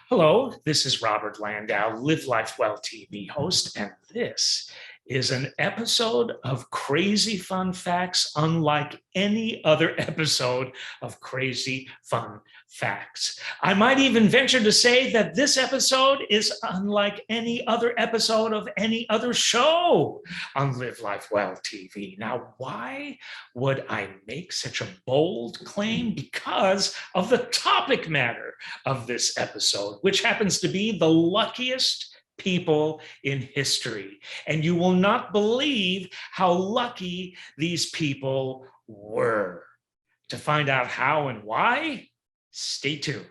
Hello, this is Robert Landau, Live Life Well TV host, and this is an episode of Crazy Fun Facts unlike any other episode of Crazy Fun Facts. I might even venture to say that this episode is unlike any other episode of any other show on Live Life Well TV. Now, why would I make such a bold claim? Because of the topic matter of this episode, which happens to be the luckiest people in history. And you will not believe how lucky these people were. To find out how and why, stay tuned.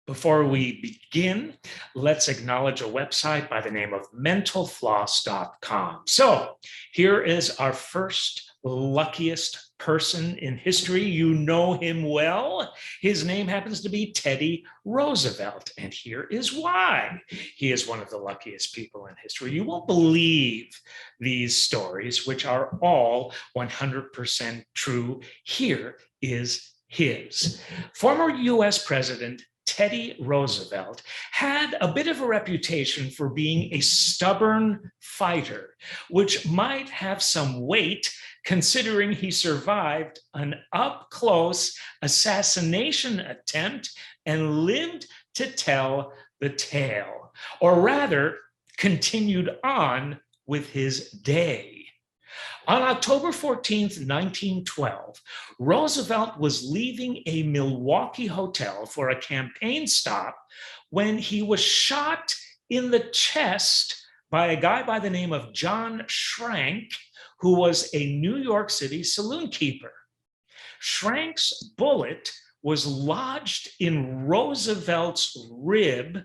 Before we begin, let's acknowledge a website by the name of mentalfloss.com. So here is our first luckiest person in history. You know him well. His name happens to be Teddy Roosevelt, and here is why he is one of the luckiest people in history. You won't believe these stories, which are all 100% true. Here is his. Former US President Teddy Roosevelt had a bit of a reputation for being a stubborn fighter, which might have some weight considering he survived an up-close assassination attempt and lived to tell the tale, or rather continued on with his day. On October 14th, 1912, Roosevelt was leaving a Milwaukee hotel for a campaign stop when he was shot in the chest by a guy by the name of John Schrank, who was a New York City saloon keeper. Schrank's bullet was lodged in Roosevelt's rib,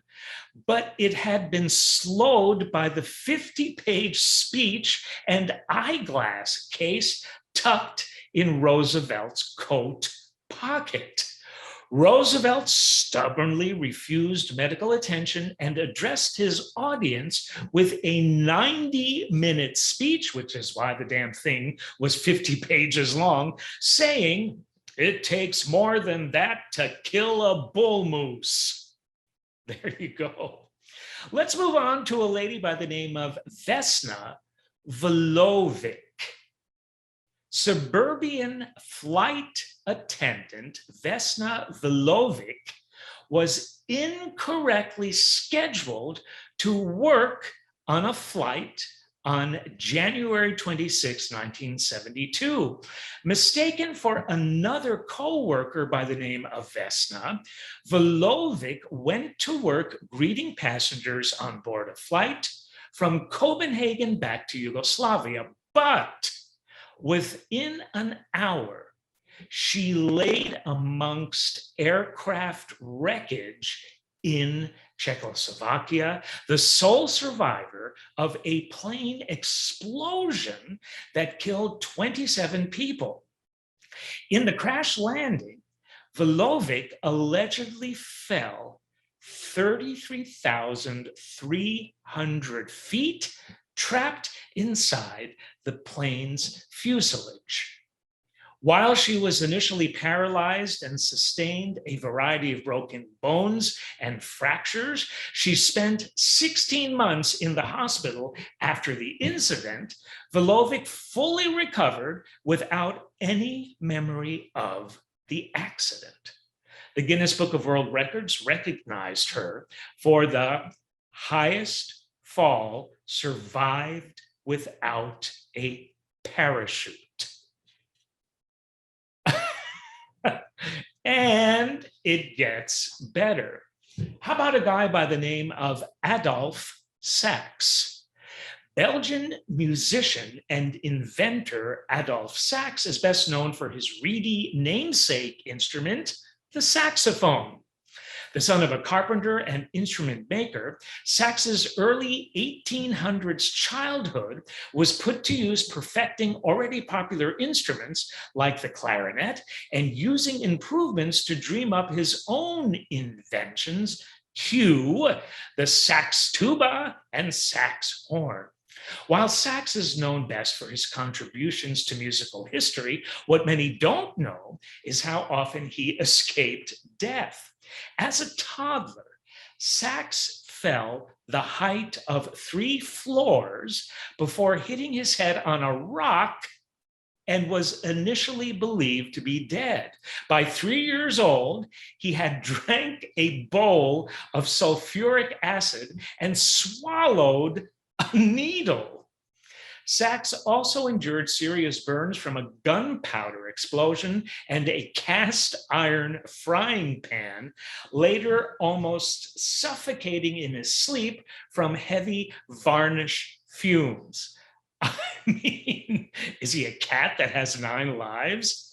but it had been slowed by the 50-page speech and eyeglass case tucked in Roosevelt's coat pocket. Roosevelt stubbornly refused medical attention and addressed his audience with a 90-minute speech, which is why the damn thing was 50 pages long, saying, "It takes more than that to kill a bull moose." There you go. Let's move on to a lady by the name of Vesna Velovic. Suburban flight attendant Vesna Velovic was incorrectly scheduled to work on a flight on January 26, 1972. Mistaken for another co-worker by the name of Vesna, Velovic went to work greeting passengers on board a flight from Copenhagen back to Yugoslavia, but within an hour, she laid amongst aircraft wreckage in Czechoslovakia, the sole survivor of a plane explosion that killed 27 people. In the crash landing, Velovic allegedly fell 33,300 feet, trapped inside the plane's fuselage. While she was initially paralyzed and sustained a variety of broken bones and fractures, she spent 16 months in the hospital after the incident. Velovic fully recovered without any memory of the accident. The Guinness Book of World Records recognized her for the highest fall survived without a parachute. And it gets better. How about a guy by the name of Adolph Sax? Belgian musician and inventor Adolph Sax is best known for his reedy namesake instrument, the saxophone. The son of a carpenter and instrument maker, Sax's early 1800s childhood was put to use perfecting already popular instruments like the clarinet and using improvements to dream up his own inventions, cue the sax tuba and sax horn. While Sax is known best for his contributions to musical history, what many don't know is how often he escaped death. As a toddler, Sax fell the height of 3 floors before hitting his head on a rock and was initially believed to be dead. By 3 years old, he had drank a bowl of sulfuric acid and swallowed a needle. Sax also endured serious burns from a gunpowder explosion and a cast iron frying pan, later almost suffocating in his sleep from heavy varnish fumes. I mean, is he a cat that has 9 lives?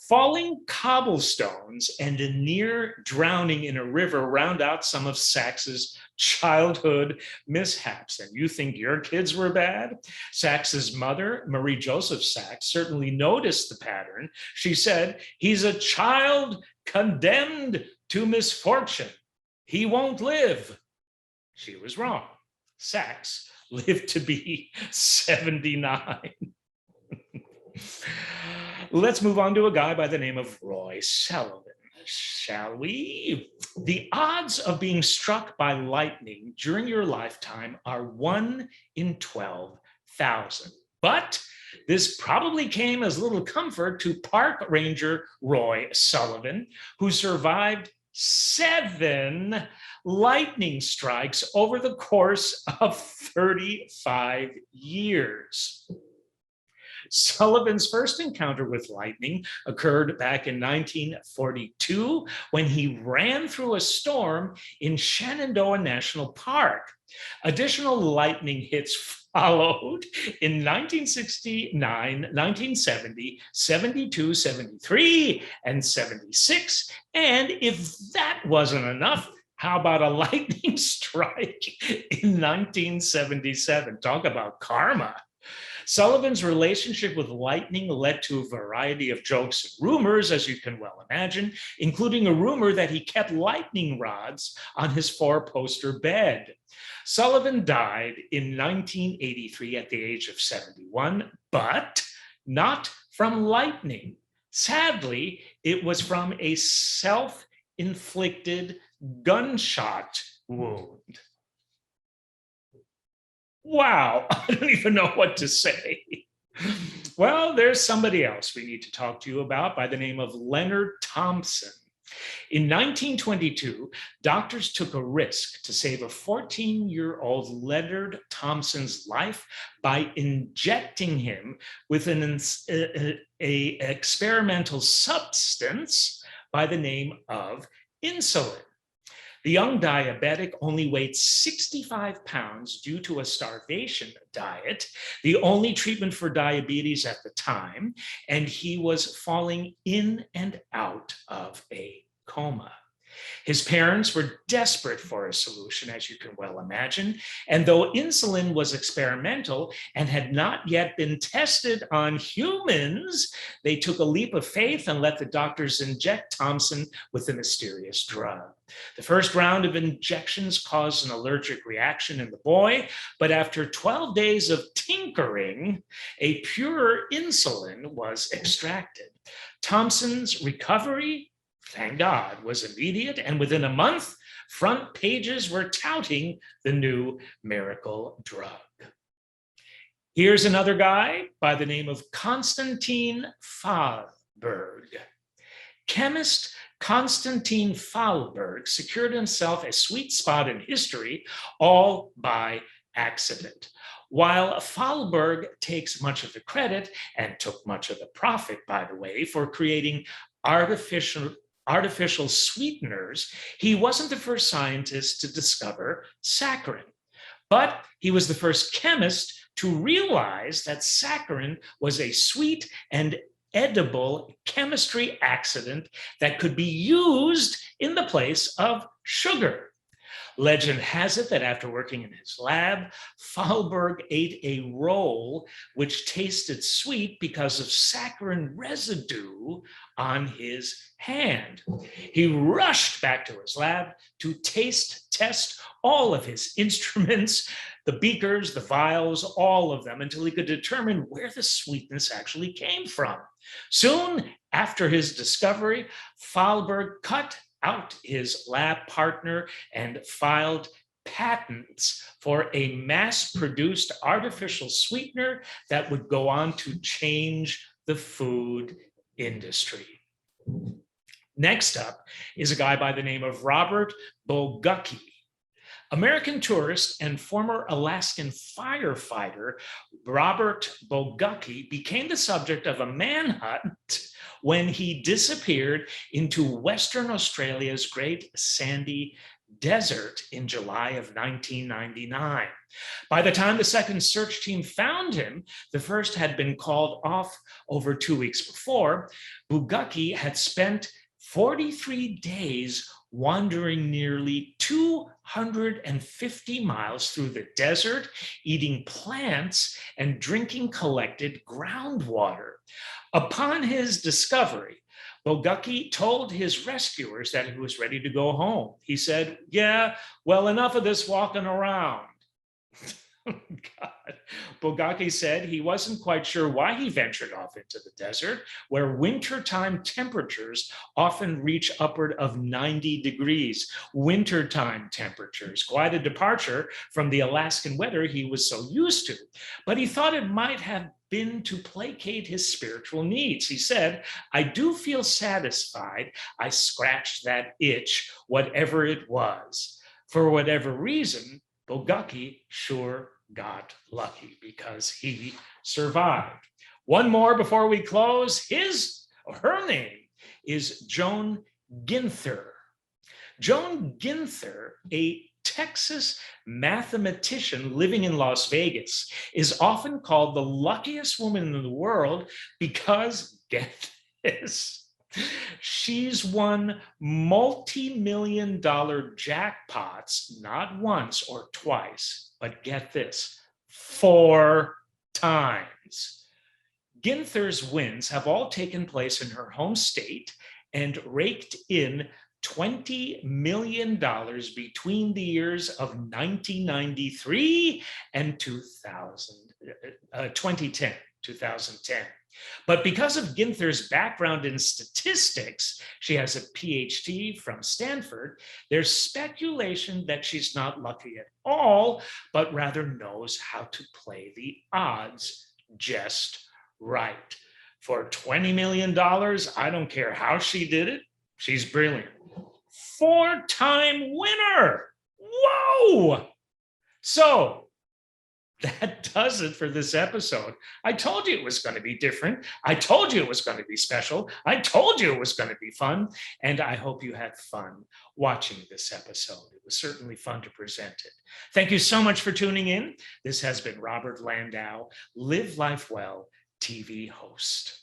Falling cobblestones and a near drowning in a river round out some of Sax's childhood mishaps. And you think your kids were bad? Sax's mother, Marie Joseph Sax, certainly noticed the pattern. She said, "He's a child condemned to misfortune. He won't live." She was wrong. Sax lived to be 79. Let's move on to a guy by the name of Roy Sullivan, shall we? The odds of being struck by lightning during your lifetime are 1 in 12,000. But this probably came as little comfort to park ranger Roy Sullivan, who survived 7 lightning strikes over the course of 35 years. Sullivan's first encounter with lightning occurred back in 1942 when he ran through a storm in Shenandoah National Park. Additional lightning hits followed in 1969, 1970, 72, 73, and 76. And if that wasn't enough, how about a lightning strike in 1977? Talk about karma. Sullivan's relationship with lightning led to a variety of jokes and rumors, as you can well imagine, including a rumor that he kept lightning rods on his 4-poster bed. Sullivan died in 1983 at the age of 71, but not from lightning. Sadly, it was from a self-inflicted gunshot wound. Wow, I don't even know what to say. Well, there's somebody else we need to talk to you about by the name of Leonard Thompson. In 1922, doctors took a risk to save a 14-year-old Leonard Thompson's life by injecting him with an experimental substance by the name of insulin. The young diabetic only weighed 65 pounds due to a starvation diet, the only treatment for diabetes at the time, and he was falling in and out of a coma. His parents were desperate for a solution, as you can well imagine, and though insulin was experimental and had not yet been tested on humans, they took a leap of faith and let the doctors inject Thompson with the mysterious drug. The first round of injections caused an allergic reaction in the boy, but after 12 days of tinkering, a pure insulin was extracted. Thompson's recovery, thank God, was immediate, and within a month, front pages were touting the new miracle drug. Here's another guy by the name of Konstantin Fahlberg. Chemist Konstantin Fahlberg secured himself a sweet spot in history, all by accident. While Fahlberg takes much of the credit and took much of the profit, by the way, for creating artificial sweeteners, he wasn't the first scientist to discover saccharin, but he was the first chemist to realize that saccharin was a sweet and edible chemistry accident that could be used in the place of sugar. Legend has it that after working in his lab, Thalberg ate a roll which tasted sweet because of saccharin residue on his hand. He rushed back to his lab to test all of his instruments, the beakers, the vials, all of them, until he could determine where the sweetness actually came from. Soon after his discovery, Thalberg cut out his lab partner and filed patents for a mass-produced artificial sweetener that would go on to change the food industry. Next up is a guy by the name of Robert Bogucki. American tourist and former Alaskan firefighter Robert Bogucki became the subject of a manhunt when he disappeared into Western Australia's Great Sandy Desert in July of 1999. By the time the second search team found him, the first had been called off over 2 weeks before. Bogucki had spent 43 days wandering nearly 250 miles through the desert, eating plants and drinking collected groundwater. Upon his discovery, Bogucki told his rescuers that he was ready to go home. He said, "Yeah, well, enough of this walking around." God. Bogucki said he wasn't quite sure why he ventured off into the desert, where wintertime temperatures often reach upward of 90 degrees. Wintertime temperatures, quite a departure from the Alaskan weather he was so used to. But he thought it might have been to placate his spiritual needs. He said, "I do feel satisfied I scratched that itch, whatever it was." For whatever reason, Bogucki sure got lucky because he survived. One more before we close. Her name is Joan Gentry. Joan Gentry, a Texas mathematician living in Las Vegas, is often called the luckiest woman in the world because, get this, she's won multi-million-dollar jackpots, not once or twice, but get this, 4 times. Gentry's wins have all taken place in her home state and raked in $20 million between the years of 1993 and 2010. But because of Gentry's background in statistics, she has a PhD from Stanford, there's speculation that she's not lucky at all, but rather knows how to play the odds just right. For $20 million, I don't care how she did it, she's brilliant. 4-time winner! Whoa! So, that does it for this episode. I told you it was going to be different. I told you it was going to be special. I told you it was going to be fun. And I hope you had fun watching this episode. It was certainly fun to present it. Thank you so much for tuning in. This has been Robert Landau, Live Life Well TV host.